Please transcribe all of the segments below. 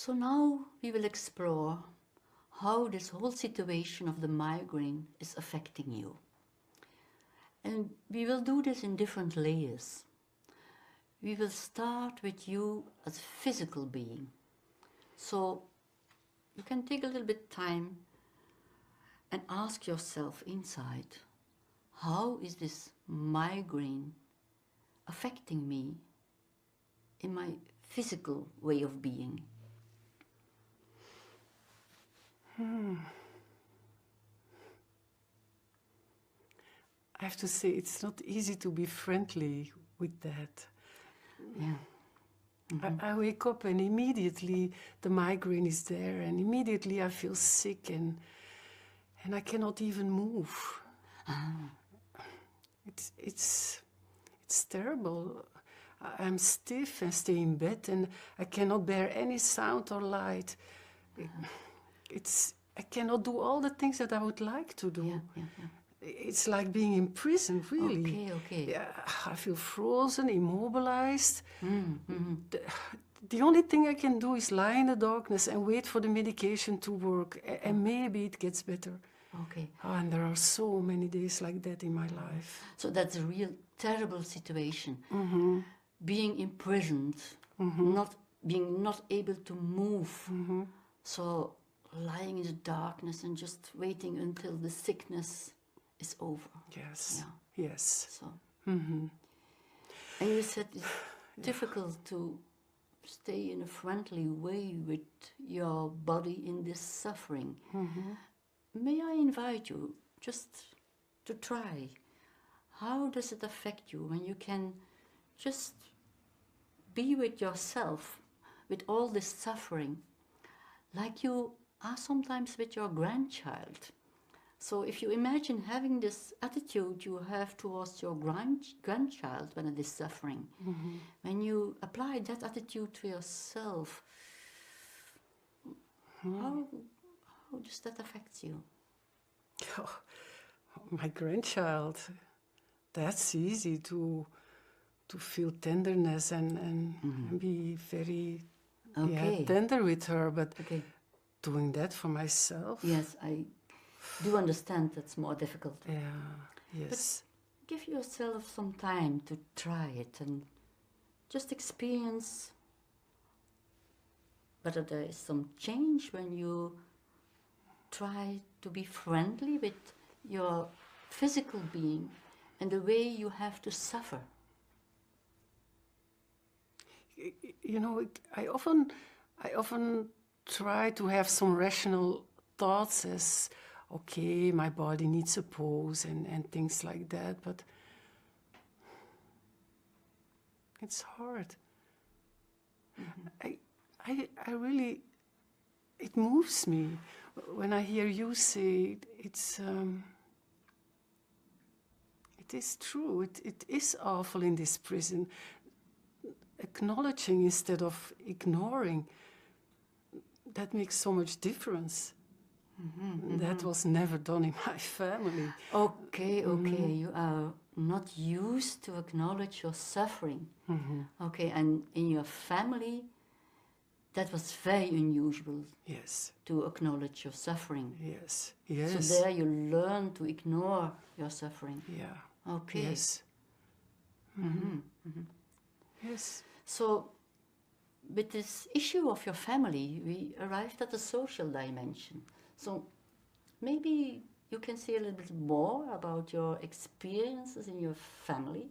So now we will explore how this whole situation of the migraine is affecting you. And we will do this in different layers. We will start with you as a physical being. So you can take a little bit time and ask yourself inside, how is this migraine affecting me in my physical way of being? I have to say, it's not easy to be friendly with that. Yeah. I wake up and immediately the migraine is there, and immediately I feel sick and I cannot even move. It's terrible. I'm stiff and stay in bed, and I cannot bear any sound or light. I cannot do all the things that I would like to do. Yeah. It's like being in prison, really. Okay. Yeah, I feel frozen, immobilized. The only thing I can do is lie in the darkness and wait for the medication to work, and maybe it gets better. Okay. Oh, and there are so many days like that in my life. So that's a real terrible situation. Being imprisoned, not able to move. So lying in the darkness and just waiting until the sickness is over. Yes. Yeah. Yes. So. And you said it's difficult to stay in a friendly way with your body in this suffering. May I invite you just to try? How does it affect you when you can just be with yourself, with all this suffering, like you are sometimes with your grandchild? So if you imagine having this attitude you have towards your grandchild when it is suffering, when you apply that attitude to yourself, how does that affect you? Oh, my grandchild, that's easy to feel tenderness and be very tender with her, but doing that for myself? Yes, I do understand that's more difficult. Yeah, yes. But give yourself some time to try it and just experience whether there is some change when you try to be friendly with your physical being and the way you have to suffer. You know, I often try to have some rational thoughts as, okay, my body needs a pose and things like that, but it's hard. I really, it moves me when I hear you say it is true, it is awful in this prison. Acknowledging instead of ignoring, that makes so much difference. That was never done in my family. Okay, you are not used to acknowledge your suffering. Okay, and in your family, that was very unusual. Yes. To acknowledge your suffering. Yes. So there you learn to ignore your suffering. Yeah. Okay. Yes. Yes. So, with this issue of your family, we arrived at the social dimension. So, maybe you can say a little bit more about your experiences in your family.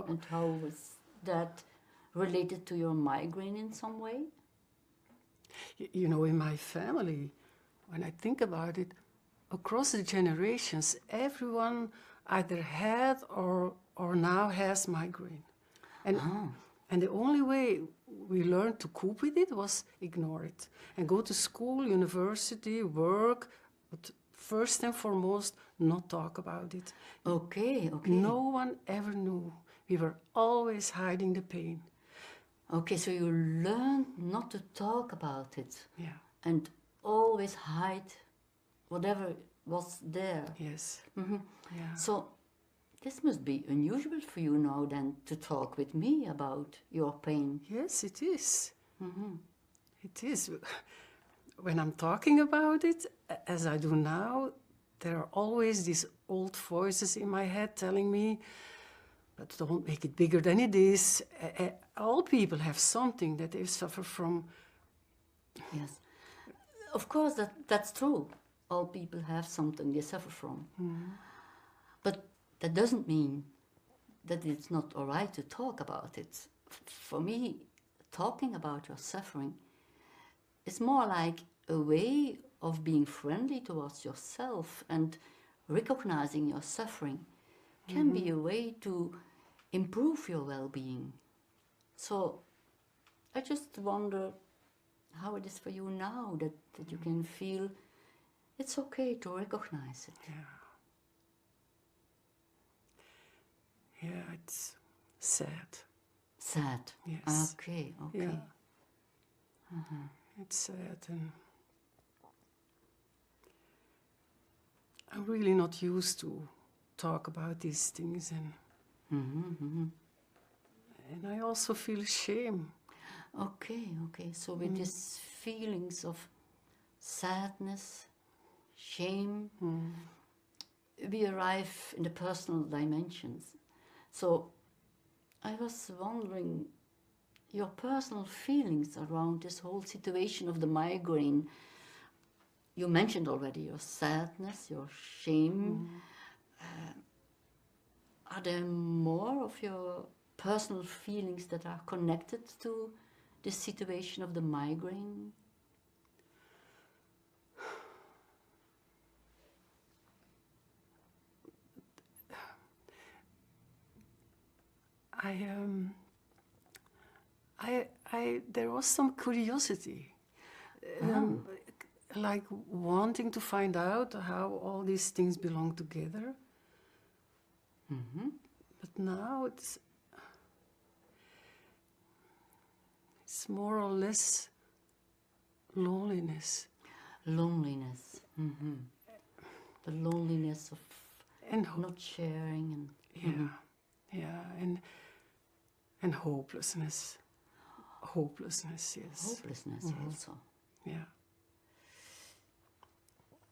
And how was that related to your migraine in some way? You know, in my family, when I think about it, across the generations, everyone either had or now has migraine. And the only way we learned to cope with it was ignore it. And go to school, university, work, but first and foremost, not talk about it. Okay. No one ever knew. We were always hiding the pain. Okay, so you learned not to talk about it. Yeah. And always hide whatever was there. Yes. Yeah. So This must be unusual for you now then to talk with me about your pain. Yes, it is. It is. When I'm talking about it, as I do now, there are always these old voices in my head telling me, but don't make it bigger than it is. All people have something that they suffer from. Yes. Of course, that's true. All people have something they suffer from. But that doesn't mean that it's not all right to talk about it. For me, talking about your suffering is more like a way of being friendly towards yourself, and recognizing your suffering can be a way to improve your well-being. So I just wonder how it is for you now that you can feel it's okay to recognize it. Yeah, it's sad. Sad. Yes. Okay. Yeah. It's sad, and I'm really not used to talk about these things, and and I also feel shame. Okay. So with these feelings of sadness, shame, we arrive in the personal dimensions. So I was wondering, your personal feelings around this whole situation of the migraine. You mentioned already your sadness, your shame. Are there more of your personal feelings that are connected to this situation of the migraine? There was some curiosity, like wanting to find out how all these things belong together. But now it's more or less loneliness. Loneliness. The loneliness of And not sharing and hopelessness. Hopelessness, yes. Hopelessness also. Yeah.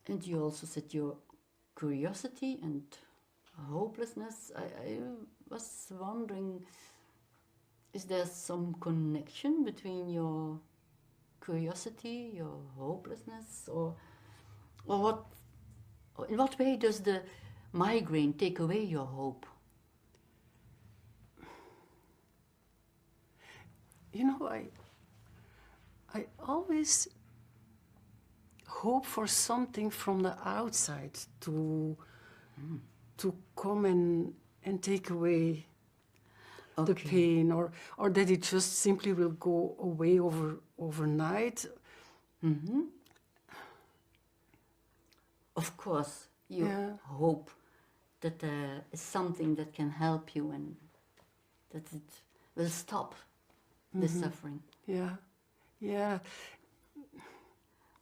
And you also said your curiosity and hopelessness. I was wondering, is there some connection between your curiosity, your hopelessness, or what? In what way does the migraine take away your hope? You know, I always hope for something from the outside to come and take away the pain, or that it just simply will go away overnight. Of course, you hope that there is something that can help you and that it will stop the suffering. Yeah.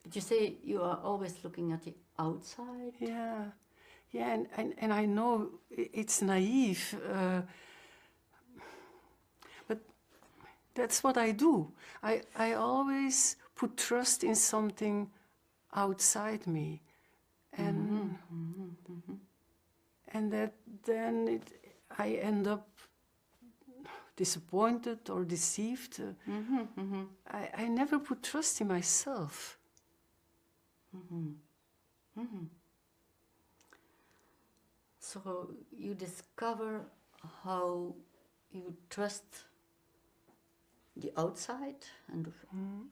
But you say you are always looking at the outside. Yeah, and I know it's naive, but that's what I do. I always put trust in something outside me, and and that then I end up disappointed or deceived. I never put trust in myself. So you discover how you trust the outside and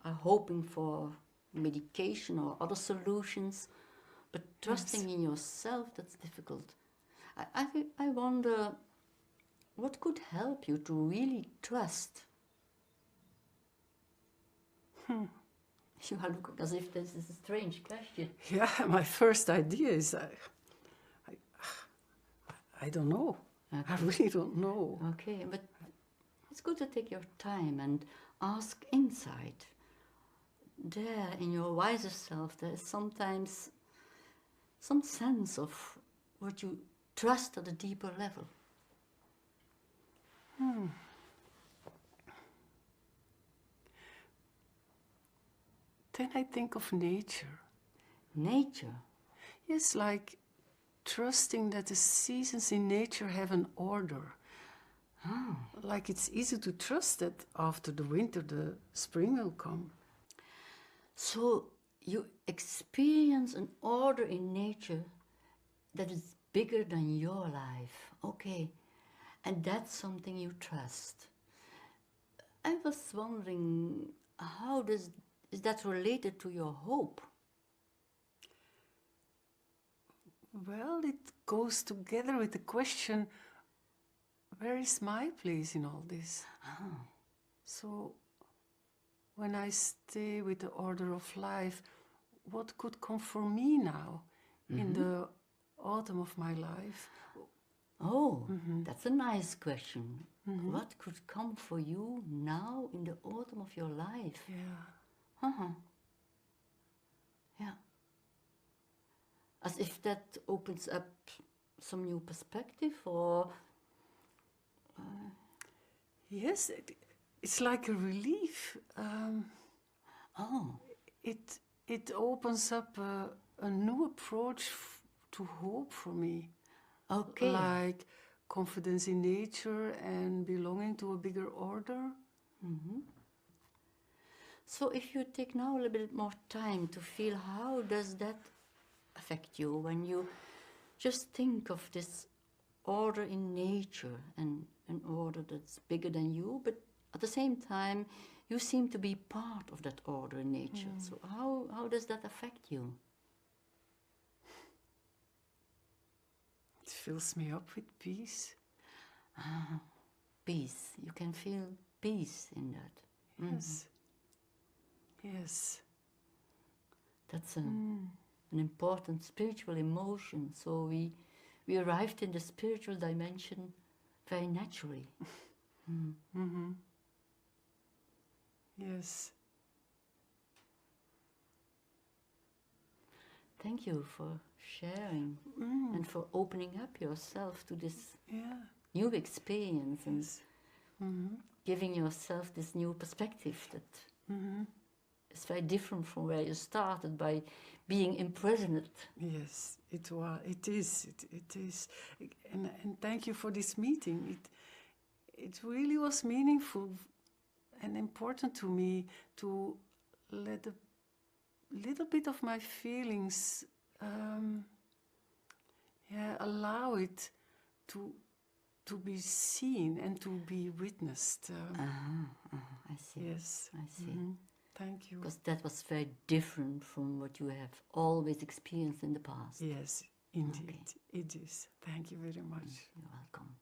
are hoping for medication or other solutions, but trusting in yourself, that's difficult. I wonder, what could help you to really trust? You are looking as if this is a strange question. Yeah, my first idea is I don't know. Okay. I really don't know. Okay, but it's good to take your time and ask inside. There, in your wiser self, there is sometimes some sense of what you trust at a deeper level. Then I think of nature. Nature. Yes, like trusting that the seasons in nature have an order. Like it's easy to trust that after the winter, the spring will come. So you experience an order in nature that is bigger than your life. Okay. And that's something you trust. I was wondering, is that related to your hope? Well, it goes together with the question, where is my place in all this? So, when I stay with the order of life, what could come for me now in the autumn of my life? Oh, that's a nice question. What could come for you now in the autumn of your life? Yeah. Yeah. As if that opens up some new perspective, or Yes, it's like a relief. oh, It opens up a new approach to hope for me. okay. Like confidence in nature and belonging to a bigger order. So if you take now a little bit more time to feel, how does that affect you when you just think of this order in nature and an order that's bigger than you, but at the same time you seem to be part of that order in nature. So how does that affect you? It fills me up with peace. Peace. You can feel peace in that. Yes. Yes. That's an important spiritual emotion. So we arrived in the spiritual dimension very naturally. Yes. Thank you for sharing and for opening up yourself to this new experience and giving yourself this new perspective that is very different from where you started by being imprisoned. Yes, it was. It is. It is. And thank you for this meeting. It really was meaningful and important to me to let a little bit of my feelings, allow it to be seen and to be witnessed. I see. Yes. I see. Thank you. Because that was very different from what you have always experienced in the past. Yes, indeed. It is. Thank you very much. You're welcome.